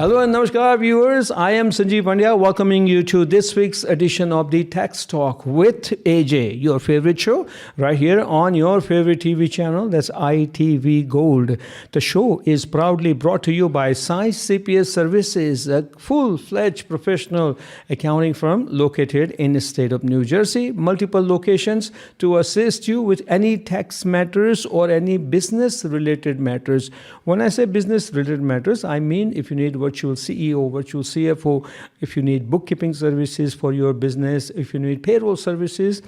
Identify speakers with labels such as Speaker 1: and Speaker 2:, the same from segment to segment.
Speaker 1: Hello and namaskar viewers. I am Sanjeev Pandya welcoming you to this week's edition of the Tax Talk with AJ, your favorite show right here on your favorite TV channel, that's ITV Gold. The show is proudly brought to you by Science CPS Services, a full-fledged professional accounting firm located in the state of New Jersey, multiple locations to assist you with any tax matters or any business-related matters. When I say business-related matters, I mean if you need virtual CEO, virtual CFO, if you need bookkeeping services for your business, if you need payroll services,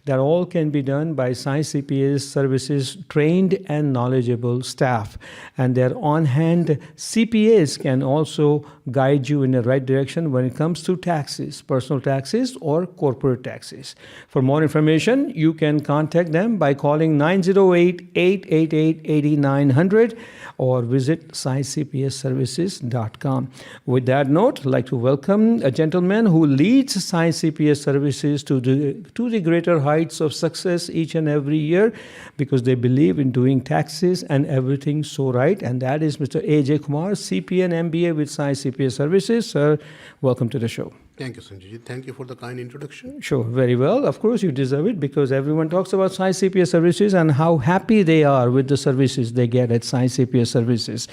Speaker 1: that all can be done by Science CPS Services trained and knowledgeable staff. And their on-hand CPAs can also guide you in the right direction when it comes to taxes, personal taxes or corporate taxes. For more information, you can contact them by calling 908-888-8900 or visit sciencecpsservices.com. With that note, I'd like to welcome a gentleman who leads Science CPS Services to the greater heights of success each and every year because they believe in doing taxes and everything so right, and that is Mr. AJ Kumar, CPA and MBA with Science CPS Services. Sir, welcome to the show.
Speaker 2: Thank you, Sanjay. Thank you for the kind introduction.
Speaker 1: Sure, very well. Of course, you deserve it because everyone talks about Science CPS Services and how happy they are with the services they get at Science CPS Services.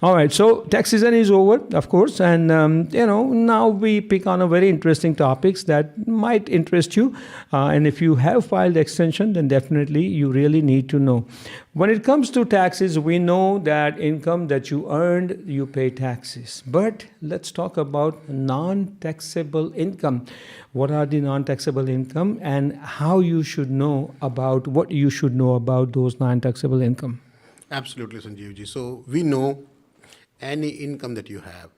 Speaker 1: All right, so tax season is over, of course, and now we pick on a very interesting topics that might interest you. And if you have filed extension, then definitely you really need to know. When it comes to taxes, we know that income that you earned, you pay taxes. But let's talk about non-taxable income. What are the non-taxable income and how you should know about what you should know about those non-taxable income?
Speaker 2: Absolutely, Sanjeevji. So we know any income that you have,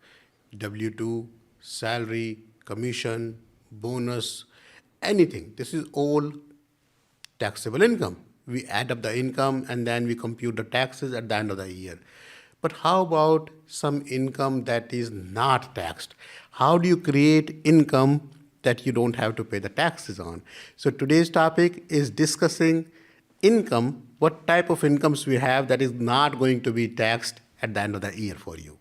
Speaker 2: W-2, salary, commission, bonus, anything, this is all taxable income. We add up the income and then we compute the taxes at the end of the year. But how about some income that is not taxed? How do you create income that you don't have to pay the taxes on? So today's topic is discussing income, what type of incomes we have that is not going to be taxed at the end of the year for you.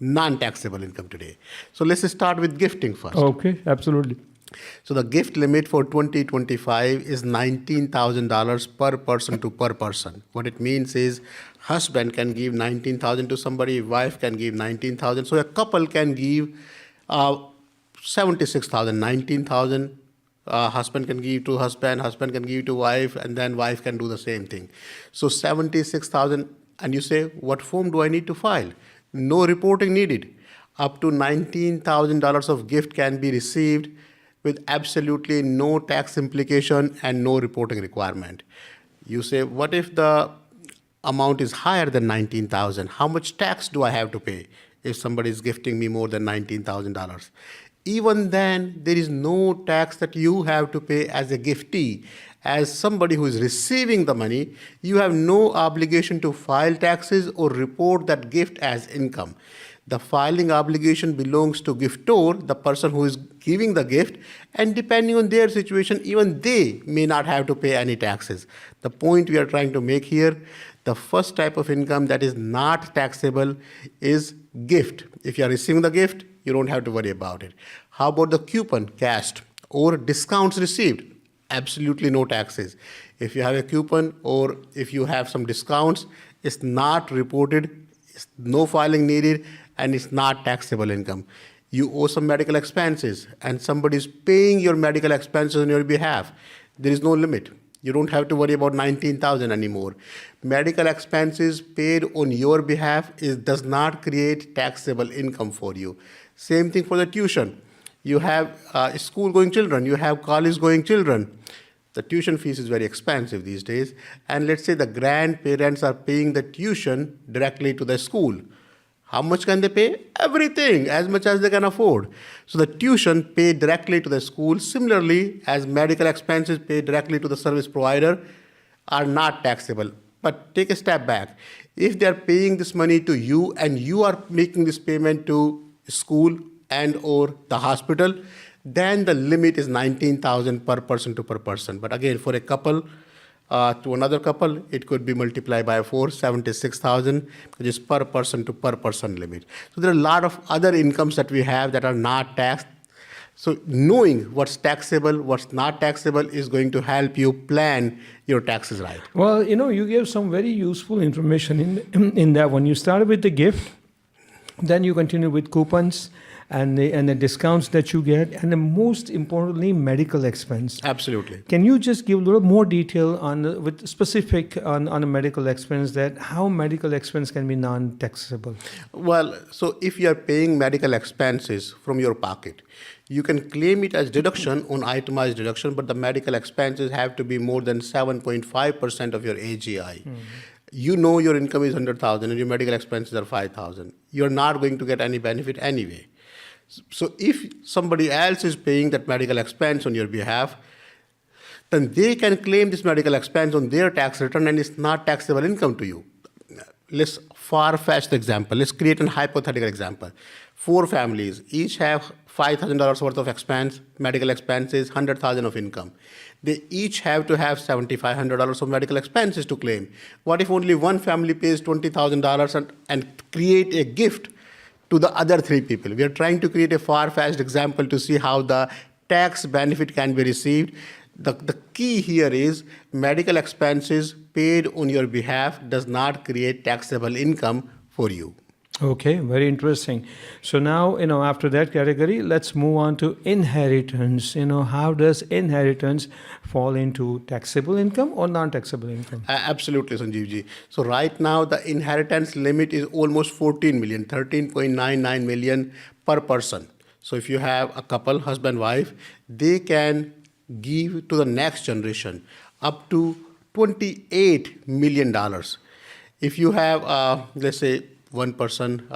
Speaker 2: Non-taxable income today. So let's start with gifting first.
Speaker 1: Okay, absolutely.
Speaker 2: So the gift limit for 2025 is $19,000 per person to per person. What it means is husband can give $19,000 to somebody, wife can give $19,000. So a couple can give $76,000, $19,000. Husband can give to husband can give to wife, and then wife can do the same thing. So $76,000, and you say, what form do I need to file? No reporting needed. Up to $19,000 of gift can be received with absolutely no tax implication and no reporting requirement. You say, what if the amount is higher than $19,000? How much tax do I have to pay if somebody is gifting me more than $19,000? Even then, there is no tax that you have to pay as a giftee. As somebody who is receiving the money, you have no obligation to file taxes or report that gift as income. The filing obligation belongs to giftor, the person who is giving the gift, and depending on their situation, even they may not have to pay any taxes. The point we are trying to make here, the first type of income that is not taxable is gift. If you are receiving the gift, you don't have to worry about it. How about the coupon cashed or discounts received? Absolutely no taxes. If you have a coupon or if you have some discounts, it's not reported, it's no filing needed, and it's not taxable income. You owe some medical expenses and somebody is paying your medical expenses on your behalf. There is no limit. You don't have to worry about $19,000 anymore. Medical expenses paid on your behalf does not create taxable income for you. Same thing for the tuition. You have school-going children, you have college-going children. The tuition fees is very expensive these days. And let's say the grandparents are paying the tuition directly to the school. How much can they pay? Everything, as much as they can afford. So the tuition paid directly to the school, similarly as medical expenses paid directly to the service provider, are not taxable. But take a step back. If they are paying this money to you and you are making this payment to school and or the hospital, then the limit is $19,000 per person to per person. But again, for a couple, To another couple, it could be multiplied by 4, 76,000, which is per person to per person limit. So there are a lot of other incomes that we have that are not taxed. So knowing what's taxable, what's not taxable is going to help you plan your taxes right.
Speaker 1: Well, you gave some very useful information in that one. You started with the gift, then you continue with coupons and the discounts that you get, and the most importantly, medical expense.
Speaker 2: Absolutely.
Speaker 1: Can you just give a little more detail with specific on a medical expense, that how medical expense can be non-taxable?
Speaker 2: Well, so if you are paying medical expenses from your pocket, you can claim it as deduction on itemized deduction, but the medical expenses have to be more than 7.5% of your AGI. You know your income is 100,000 and your medical expenses are 5,000. You're not going to get any benefit anyway. So if somebody else is paying that medical expense on your behalf, then they can claim this medical expense on their tax return and it's not taxable income to you. Let's far-fetched example. Let's create a hypothetical example. 4 families, each have $5,000 worth of expense, medical expenses, 100,000 of income. They each have to have $7,500 of medical expenses to claim. What if only one family pays $20,000 and create a gift to the other 3 people? We are trying to create a far-fetched example to see how the tax benefit can be received. The key here is medical expenses paid on your behalf does not create taxable income for you.
Speaker 1: Okay, very interesting. So now, after that category, let's move on to inheritance. How does inheritance fall into taxable income or non-taxable income?
Speaker 2: Absolutely, Sanjeev ji. So right now, the inheritance limit is almost 14 million, 13.99 million per person. So if you have a couple, husband, wife, they can give to the next generation up to $28 million. If you have, let's say, one person,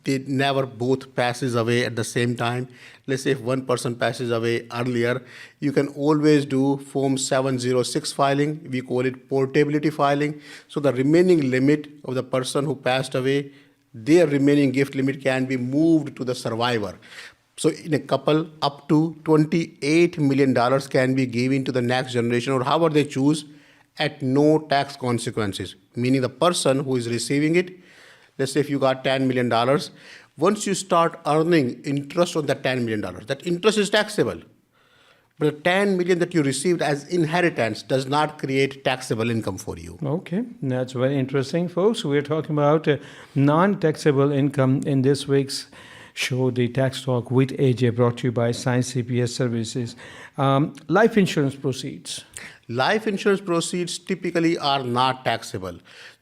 Speaker 2: they never both passes away at the same time. Let's say if one person passes away earlier, you can always do Form 706 filing. We call it portability filing. So the remaining limit of the person who passed away, their remaining gift limit can be moved to the survivor. So in a couple, up to $28 million can be given to the next generation or however they choose at no tax consequences. Meaning the person who is receiving it, let's say if you got $10 million, once you start earning interest on that $10 million, that interest is taxable. But the $10 million that you received as inheritance does not create taxable income for you.
Speaker 1: Okay, that's very interesting, folks. We're talking about non-taxable income in this week's show, The Tax Talk with AJ, brought to you by Science CPS Services. Life insurance proceeds.
Speaker 2: Life insurance proceeds typically are not taxable.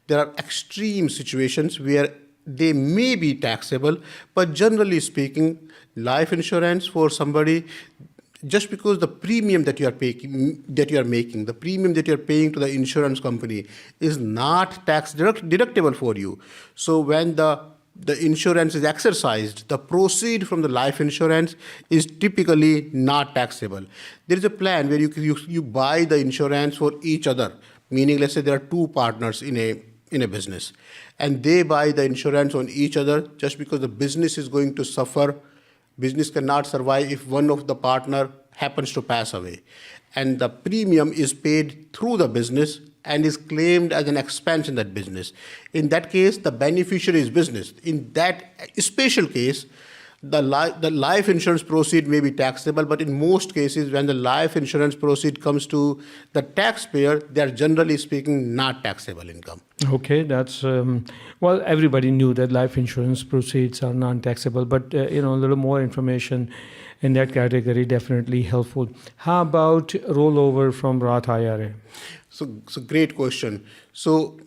Speaker 2: There are extreme situations where they may be taxable, but generally speaking, life insurance for somebody, just because the premium that you are making, the premium that you are paying to the insurance company is not tax deductible for you. So when the insurance is exercised, the proceed from the life insurance is typically not taxable. There is a plan where you buy the insurance for each other, meaning let's say there are 2 partners in a business and they buy the insurance on each other just because the business is going to suffer. Business cannot survive if one of the partner happens to pass away. And the premium is paid through the business and is claimed as an expense in that business. In that case, the beneficiary is business. In that special case, the life insurance proceed may be taxable, but in most cases, when the life insurance proceed comes to the taxpayer, they are generally speaking not taxable income.
Speaker 1: Okay, that's, well, everybody knew that life insurance proceeds are non-taxable, but, a little more information in that category definitely helpful. How about rollover from Roth IRA?
Speaker 2: So great question. So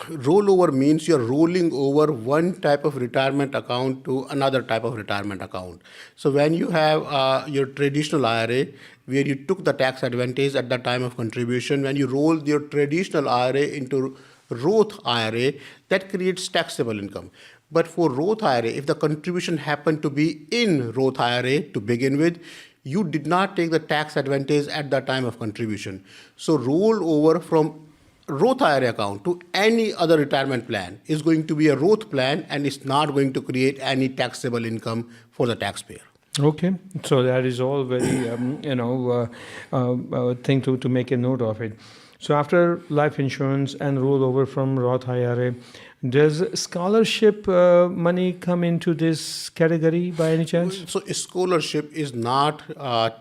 Speaker 2: rollover means you're rolling over one type of retirement account to another type of retirement account. So when you have your traditional IRA, where you took the tax advantage at the time of contribution, when you roll your traditional IRA into Roth IRA, that creates taxable income. But for Roth IRA, if the contribution happened to be in Roth IRA to begin with, you did not take the tax advantage at the time of contribution. So roll over from Roth IRA account to any other retirement plan is going to be a Roth plan and it's not going to create any taxable income for the taxpayer.
Speaker 1: Okay, so that is all very, thing to make a note of it. So after life insurance and rollover from Roth IRA, does scholarship money come into this category by any chance?
Speaker 2: So a scholarship is not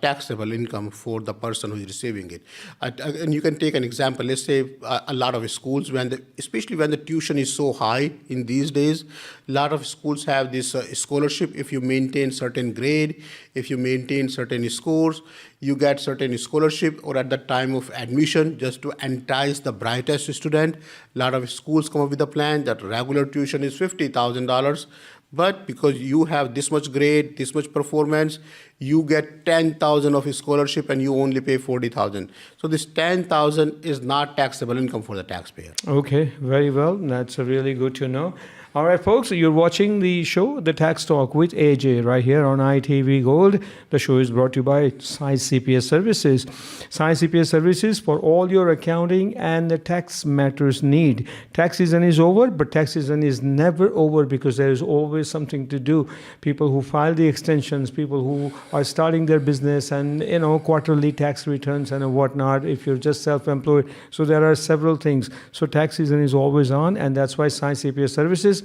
Speaker 2: taxable income for the person who is receiving it. And you can take an example. Let's say a lot of schools, especially when the tuition is so high in these days, a lot of schools have this scholarship. If you maintain certain grade, if you maintain certain scores, you get certain scholarship, or at the time of admission, just to entice the brightest student. A lot of schools come up with a plan that regular tuition is $50,000, but because you have this much grade, this much performance, you get 10,000 of a scholarship and you only pay 40,000. So this 10,000 is not taxable income for the taxpayer.
Speaker 1: Okay, very well. That's really good to know. All right, folks, you're watching the show, The Tax Talk with AJ, right here on ITV Gold. The show is brought to you by Science CPS Services. Science CPS Services for all your accounting and the tax matters need. Tax season is over, but tax season is never over because there is always something to do. People who file the extensions, people who are starting their business and, quarterly tax returns and whatnot, if you're just self-employed. So there are several things. So tax season is always on, and that's why Science CPS Services,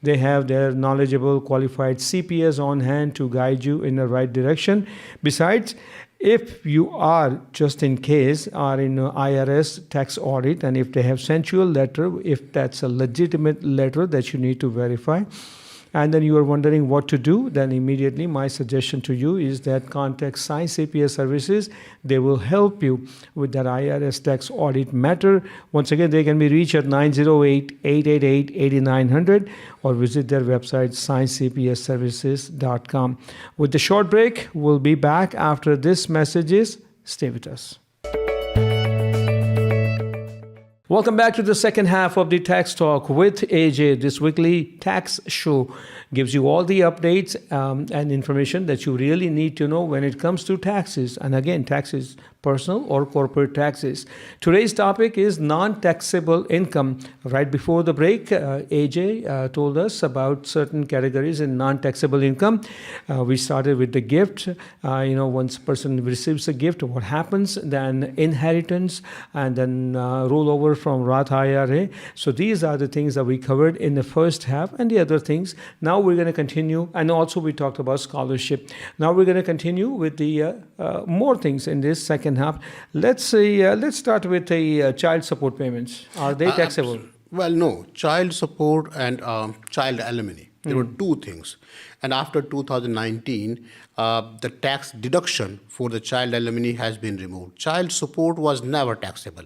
Speaker 1: they have their knowledgeable, qualified CPS on hand to guide you in the right direction. Besides, if you are, just in case, are in IRS tax audit, and if they have sent you a letter, if that's a legitimate letter that you need to verify, and then you are wondering what to do, then immediately my suggestion to you is that contact Science CPS Services. They will help you with that IRS tax audit matter. Once again, they can be reached at 908-888-8900 or visit their website, sciencecpsservices.com. With the short break, we'll be back after this messages. Stay with us. Welcome back to the second half of the Tax Talk with AJ. This weekly tax show gives you all the updates and information that you really need to know when it comes to taxes. And again, taxes, personal or corporate taxes. Today's topic is non-taxable income. Right before the break, AJ told us about certain categories in non-taxable income. We started with the gift. Once a person receives a gift, what happens? Then inheritance, and then rollover from Roth IRA. So these are the things that we covered in the first half, and the other things. Now we're going to continue, and also we talked about scholarship. Now we're going to continue with the more things in this second half. Let's start with the child support payments. Are they taxable?
Speaker 2: Well, no. Child support and child alimony. There were two things. And after 2019, the tax deduction for the child alimony has been removed. Child support was never taxable.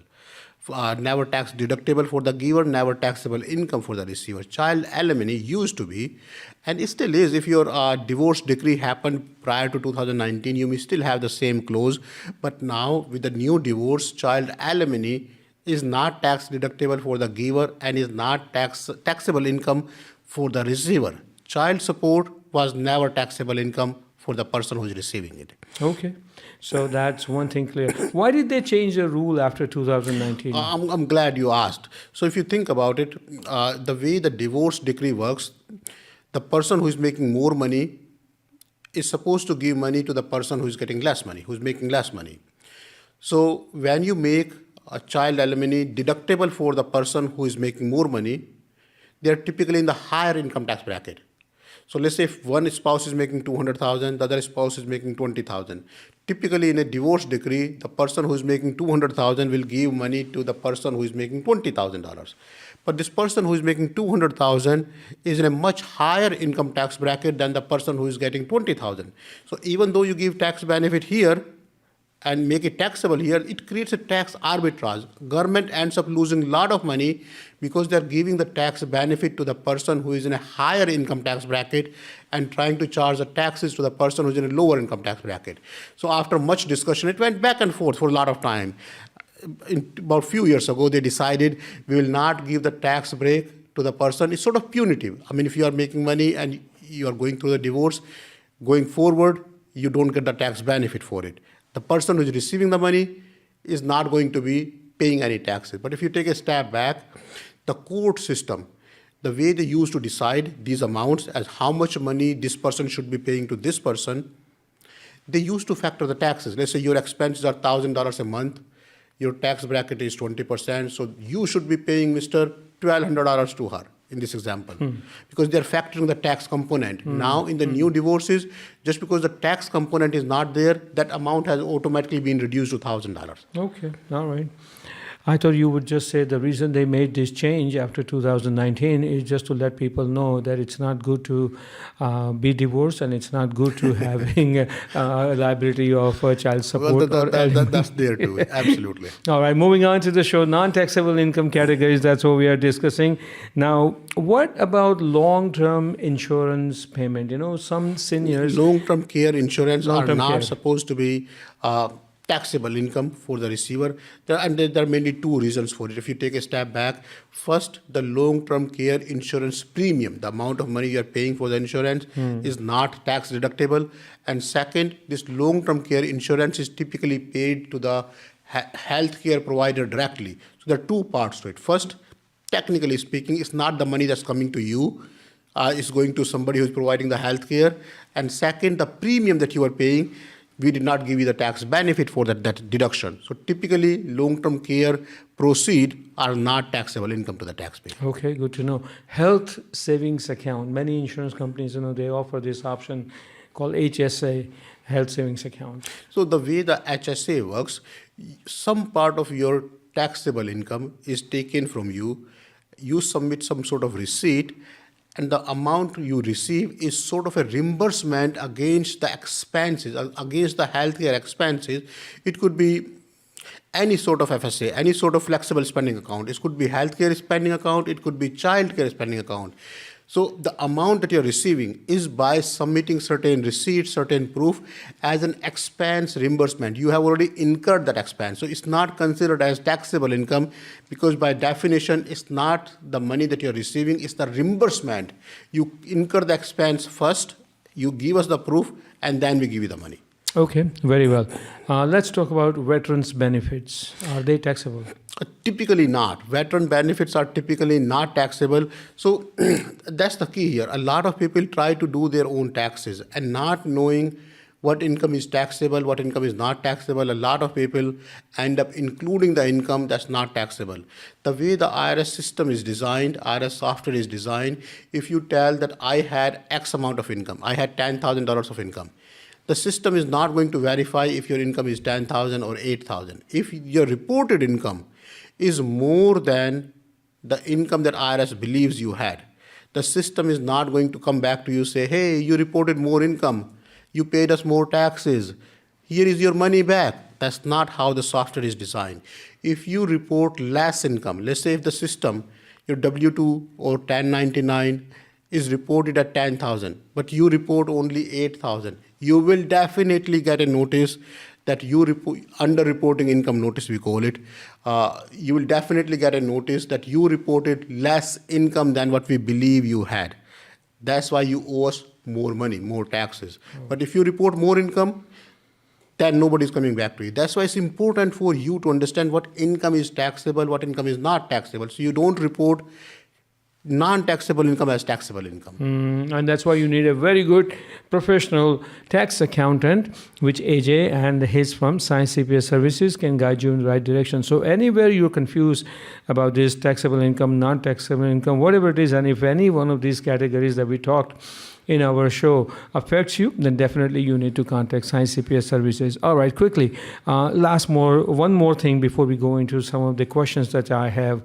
Speaker 2: Never tax deductible for the giver, never taxable income for the receiver. Child alimony used to be, and it still is. If your divorce decree happened prior to 2019, you may still have the same clause. But now, with the new divorce, child alimony is not tax deductible for the giver and is not taxable income for the receiver. Child support was never taxable income for the person who is receiving it.
Speaker 1: Okay. So that's one thing clear. Why did they change the rule after 2019?
Speaker 2: I'm glad you asked. So if you think about it, the way the divorce decree works, the person who is making more money is supposed to give money to the person who is getting less money, who is making less money. So when you make a child alimony deductible for the person who is making more money, they are typically in the higher income tax bracket. So let's say if one spouse is making 200,000, the other spouse is making 20,000. Typically in a divorce decree, the person who is making 200,000 will give money to the person who is making $20,000. But this person who is making 200,000 is in a much higher income tax bracket than the person who is getting 20,000. So even though you give tax benefit here and make it taxable here, it creates a tax arbitrage. Government ends up losing a lot of money because they're giving the tax benefit to the person who is in a higher income tax bracket and trying to charge the taxes to the person who's in a lower income tax bracket. So after much discussion, it went back and forth for a lot of time. About a few years ago, they decided we will not give the tax break to the person. It's sort of punitive. I mean, if you are making money and you are going through the divorce, going forward, you don't get the tax benefit for it. The person who is receiving the money is not going to be paying any taxes. But if you take a step back, the court system, the way they used to decide these amounts as how much money this person should be paying to this person, they used to factor the taxes. Let's say your expenses are $1,000 a month. your tax bracket is 20%, so you should be paying Mr. $1,200 to her in this example, because they're factoring the tax component. Now in the new divorces, just because the tax component is not there, that amount has automatically been reduced to $1,000.
Speaker 1: Okay, all right. I thought you would just say the reason they made this change after 2019 is just to let people know that it's not good to be divorced and it's not good to having a liability of child support.
Speaker 2: Well, that's there too, absolutely.
Speaker 1: All right, moving on to the show, non-taxable income categories, that's what we are discussing. Now, what about long-term insurance payment? You know, some seniors...
Speaker 2: Long-term care insurance are
Speaker 1: Long-term
Speaker 2: not
Speaker 1: care.
Speaker 2: supposed to be taxable income for the receiver. There are mainly two reasons for it. If you take a step back, first, the long-term care insurance premium, the amount of money you are paying for the insurance, is not tax deductible. And second, this long-term care insurance is typically paid to the healthcare provider directly. So there are two parts to it. First, technically speaking, it's not the money that's coming to you. It's going to somebody who's providing the healthcare. And second, the premium that you are paying, we did not give you the tax benefit for that deduction. So typically, long-term care proceeds are not taxable income to the taxpayer.
Speaker 1: Okay, good to know. Health savings account. Many insurance companies, you know, they offer this option called HSA, health savings account.
Speaker 2: So the way the HSA works, some part of your taxable income is taken from you. You submit some sort of receipt, and the amount you receive is sort of a reimbursement against the expenses, against the healthcare expenses. It could be any sort of FSA, any sort of flexible spending account. It could be healthcare spending account, it could be childcare spending account. So the amount that you're receiving is by submitting certain receipts, certain proof as an expense reimbursement. You have already incurred that expense. So it's not considered as taxable income because by definition, it's not the money that you're receiving, it's the reimbursement. You incur the expense first, you give us the proof, and then we give you the money.
Speaker 1: Okay, very well. Let's talk about veterans' benefits. Are they taxable?
Speaker 2: Typically not. Veteran benefits are typically not taxable. So that's the key here. A lot of people try to do their own taxes and not knowing what income is taxable, what income is not taxable. A lot of people end up including the income that's not taxable. The way the IRS system is designed, IRS software is designed, if you tell that I had X amount of income, I had $10,000 of income, the system is not going to verify if your income is 10,000 or 8,000. If your reported income is more than the income that IRS believes you had, the system is not going to come back to you and say, hey, you reported more income, you paid us more taxes, here is your money back. That's not how the software is designed. If you report less income, let's say if the system, your W-2 or 1099 is reported at 10,000, but you report only 8,000, you will definitely get a notice that you under-reporting income notice, we call it. You will definitely get a notice that you reported less income than what we believe you had. That's why you owe us more money, more taxes. But if you report more income, then nobody's coming back to you. That's why it's important for you to understand what income is taxable, what income is not taxable. So you don't report non-taxable income as taxable income.
Speaker 1: And that's why you need a very good professional tax accountant, which AJ and his firm, Science CPA Services, can guide you in the right direction. So anywhere you're confused about this taxable income, non-taxable income, whatever it is, and if any one of these categories that we talked in our show affects you, then definitely you need to contact Science CPA Services. All right, quickly, one more thing before we go into some of the questions that I have.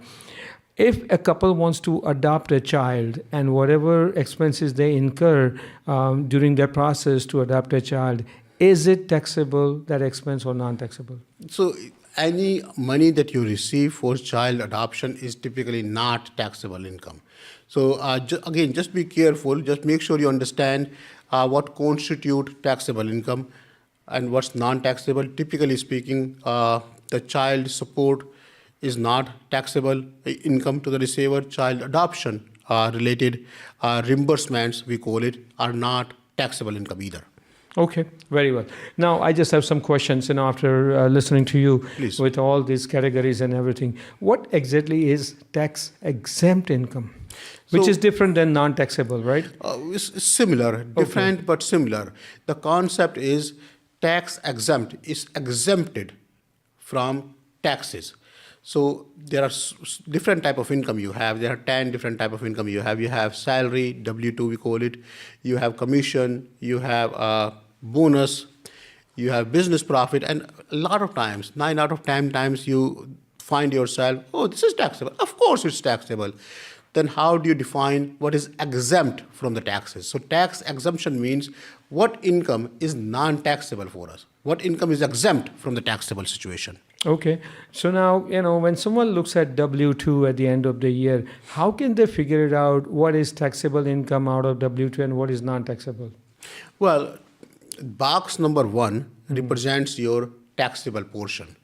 Speaker 1: If a couple wants to adopt a child and whatever expenses they incur during their process to adopt a child, is it taxable, that expense, or non-taxable?
Speaker 2: So any money that you receive for child adoption is typically not taxable income. So again, just be careful. Just make sure you understand what constitutes taxable income and what's non-taxable. Typically speaking, the child support is not taxable income to the receiver. Child adoption related reimbursements, we call it, are not taxable income either.
Speaker 1: Okay, very well. Now, I just have some questions, after listening to you.
Speaker 2: Please.
Speaker 1: With all these categories and everything. What exactly is tax-exempt income? Which is different than non-taxable, right?
Speaker 2: It's similar, different but similar. The concept is tax-exempt is exempted from taxes. So there are different type of income you have. There are 10 different type of income you have. You have salary, W-2 we call it. You have commission. You have bonus. You have business profit. And a lot of times, 9 out of 10 times you find yourself, oh, this is taxable. Of course it's taxable. Then how do you define what is exempt from the taxes? So tax exemption means what income is non-taxable for us. What income is exempt from the taxable situation.
Speaker 1: Okay. So now, when someone looks at W-2 at the end of the year, how can they figure it out what is taxable income out of W-2 and what is non-taxable?
Speaker 2: Well, box number 1 represents your taxable portion.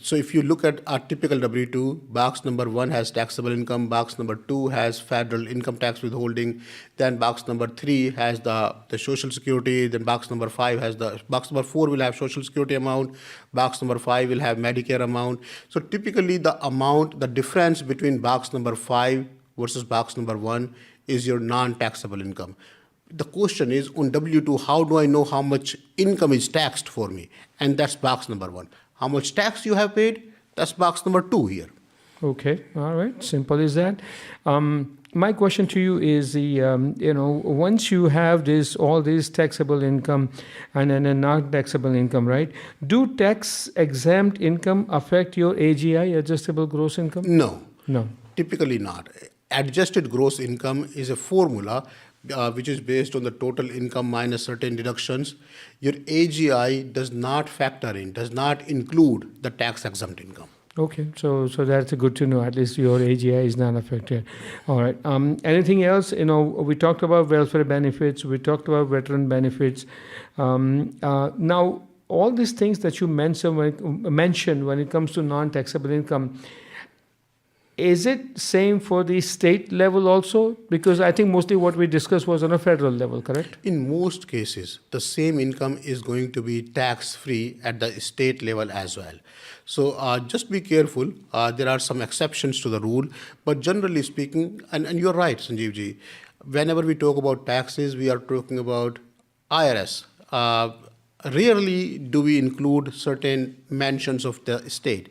Speaker 2: So if you look at a typical W-2, box number 1 has taxable income, box number 2 has federal income tax withholding, then box number 3 has the social security, then box number 4 will have social security amount, box number 5 will have Medicare amount. So typically the difference between box number 5 versus box number 1 is your non-taxable income. The question is on W-2, how do I know how much income is taxed for me? And that's box number 1. How much tax you have paid? That's box number 2 here.
Speaker 1: Okay, all right, simple as that. My question to you is once you have all this taxable income and then a non-taxable income, right? Do tax-exempt income affect your AGI, adjustable gross income?
Speaker 2: No. Typically not. Adjusted gross income is a formula which is based on the total income minus certain deductions. Your AGI does not include the tax-exempt income.
Speaker 1: Okay, so that's good to know. At least your AGI is not affected. All right. Anything else? We talked about welfare benefits. We talked about veteran benefits. Now, all these things that you mentioned when it comes to non-taxable income, is it same for the state level also? Because I think mostly what we discussed was on a federal level, correct?
Speaker 2: In most cases, the same income is going to be tax-free at the state level as well. So just be careful. There are some exceptions to the rule. But generally speaking, and you're right, Sanjeev ji, whenever we talk about taxes, we are talking about IRS. Rarely do we include certain mentions of the state.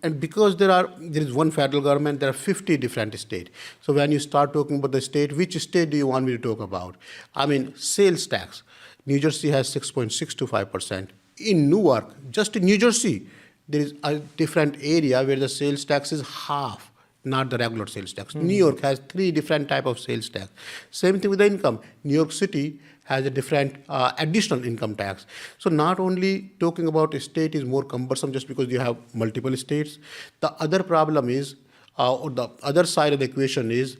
Speaker 2: And because there is one federal government, there are 50 different states. So when you start talking about the state, which state do you want me to talk about? I mean, sales tax. New Jersey has 6.625%. In Newark, just in New Jersey, there is a different area where the sales tax is half, not the regular sales tax. New York has 3 different types of sales tax. Same thing with the income. New York City has a different additional income tax. So not only talking about a state is more cumbersome just because you have multiple states. The other problem is, or the other side of the equation is,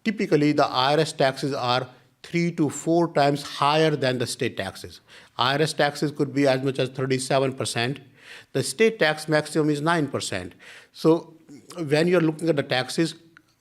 Speaker 2: typically the IRS taxes are 3 to 4 times higher than the state taxes. IRS taxes could be as much as 37%. The state tax maximum is 9%. So when you're looking at the taxes,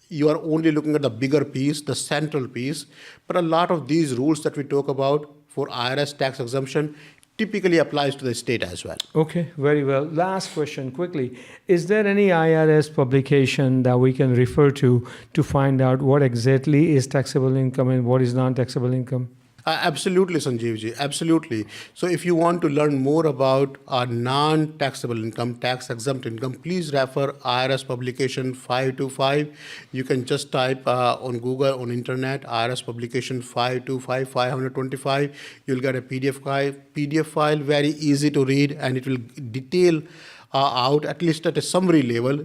Speaker 2: you are only looking at the bigger piece, the central piece. But a lot of these rules that we talk about for IRS tax exemption typically applies to the state as well.
Speaker 1: Okay, very well. Last question, quickly. Is there any IRS publication that we can refer to find out what exactly is taxable income and what is non-taxable income?
Speaker 2: Absolutely, Sanjeev ji, absolutely. So if you want to learn more about non-taxable income, tax-exempt income, please refer IRS publication 525. You can just type on Google, on internet, IRS publication 525, 525. You'll get a PDF file, very easy to read, and it will detail out, at least at a summary level,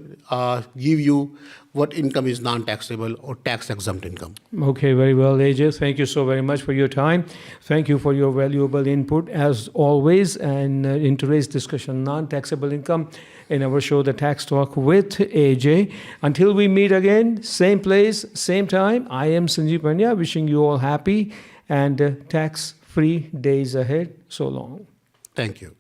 Speaker 2: give you what income is non-taxable or tax-exempt income.
Speaker 1: Okay, very well, AJ. Thank you so very much for your time. Thank you for your valuable input, as always, and in today's discussion, non-taxable income in our show, The Tax Talk with AJ. Until we meet again, same place, same time, I am Sanjeev Pandya, wishing you all happy and tax-free days ahead. So long.
Speaker 2: Thank you.